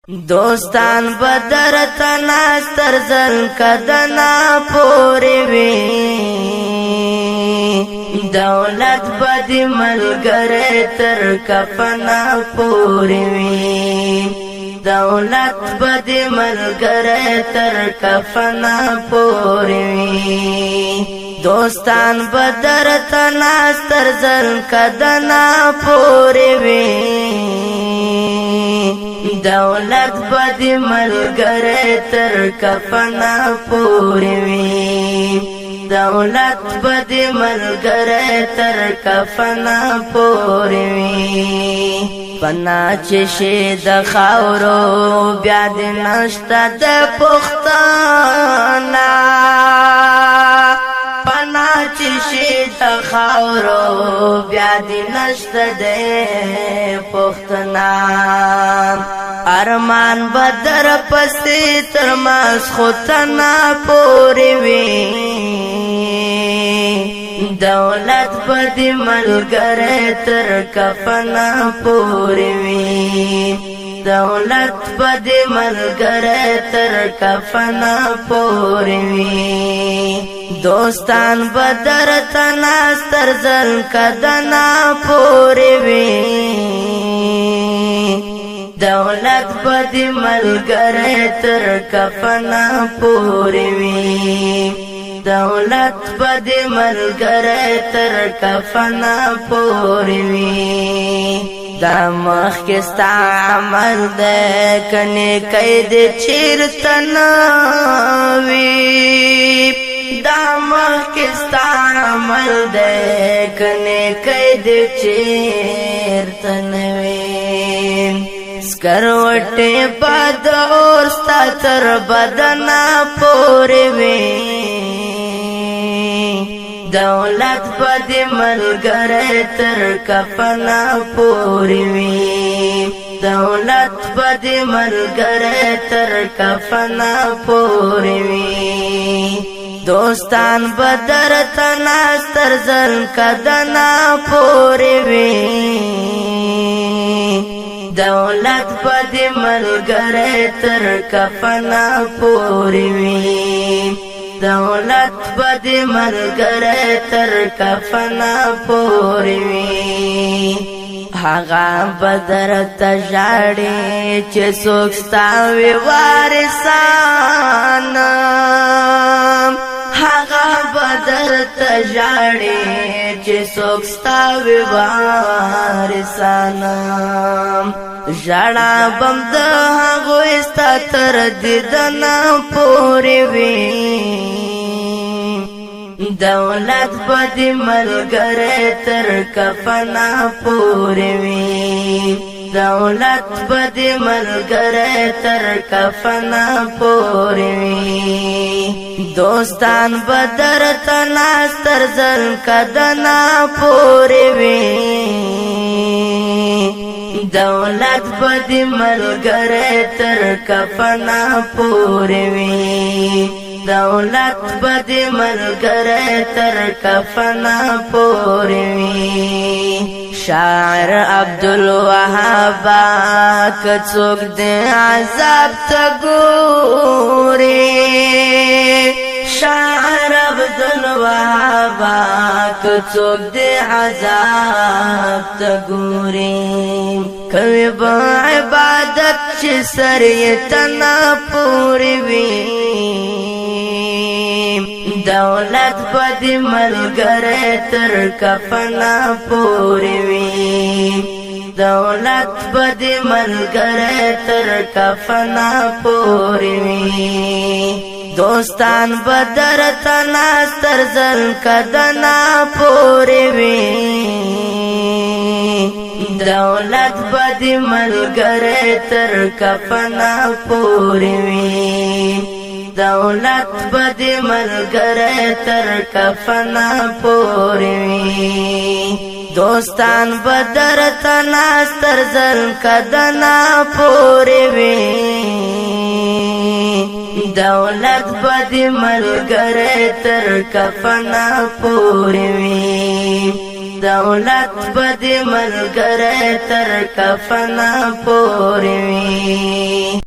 دوستان بدر تناستر زل کدنا پوری وی دولت بدی ملګری تر کفنا پوری وی دولت بدی ملګری تر کفنا پوری وی دوستان بدر تناستر زل کدنا پوری وی دولت بدی ملګری تر کفنا پوری وی دولت بدی ملګری تر کفنا پوری وی پنا چې شه د خاورو بیا د نشتا د پښتنا پنا چې شه د خاورو بیا د نشتا د پښتنا ارمان بدر پسې تر ماس خوتنا پوری وی دولت بدی ملګری تر کفنا پوری وی دولت بدی ملګری تر کفنا پوری وی دوستان بدر تناستر زل کدنا پوری وی دولت بدی ملګری تر کفنا پوری وی دولت بدی ملګری تر کفنا پوری وی دا مخ کې ستا عمل د کني قید چیرتن وی دا مخ کې ستا عمل د کني قید چیرتن وی سکروټه باد اور ستا تر بدنا پوری وی دولت بدی ملګری تر کفنا پوری وی دولت بدی ملګری تر کفنا پوری وی دوستان بدر تناستر زل کدنا پوری وی دولت بدی ملګری تر کفنا پوری وی دولت بدی ملګری تر کفنا پوری وی هغه بدر تجاړي چې څوک ستا وی وارثان هغه بدر تجاړي چې څوک ستا وی وارثان ژړا بم د هغه ستا تر دیدنا پوری وی دولت بدی ملګری تر کفنا پوری وی دولت بدی ملګری تر کفنا پوری وی دوستان بدر تناستر زل کدنا پوری وی دولت بدی ملګری تر کفنا پوری وی دولت بدی ملګری تر کفنا پوری وی شاعر عبدالوهاب کڅوک د عذاب ته ګوري شاعر عبدالوهاب کڅوک د عذاب ته ګوري کوي با عبادت چې سر یې تنا پوری وی دولت بدی ملګری تر کفنا پوری وی دولت بدی ملګری تر کفنا پوری وی دوستان بدر تناستر زل کدنا پوری وی دولت بدی ملګری تر کفنا پوری وی دولت بدی ملګری تر کفنا پوری وی دوستان بدر تناستر زل کدنا پوری وی دولت بدی ملګری تر کفنا پوری وی دولت بد ملګری تر کفنا پورې وي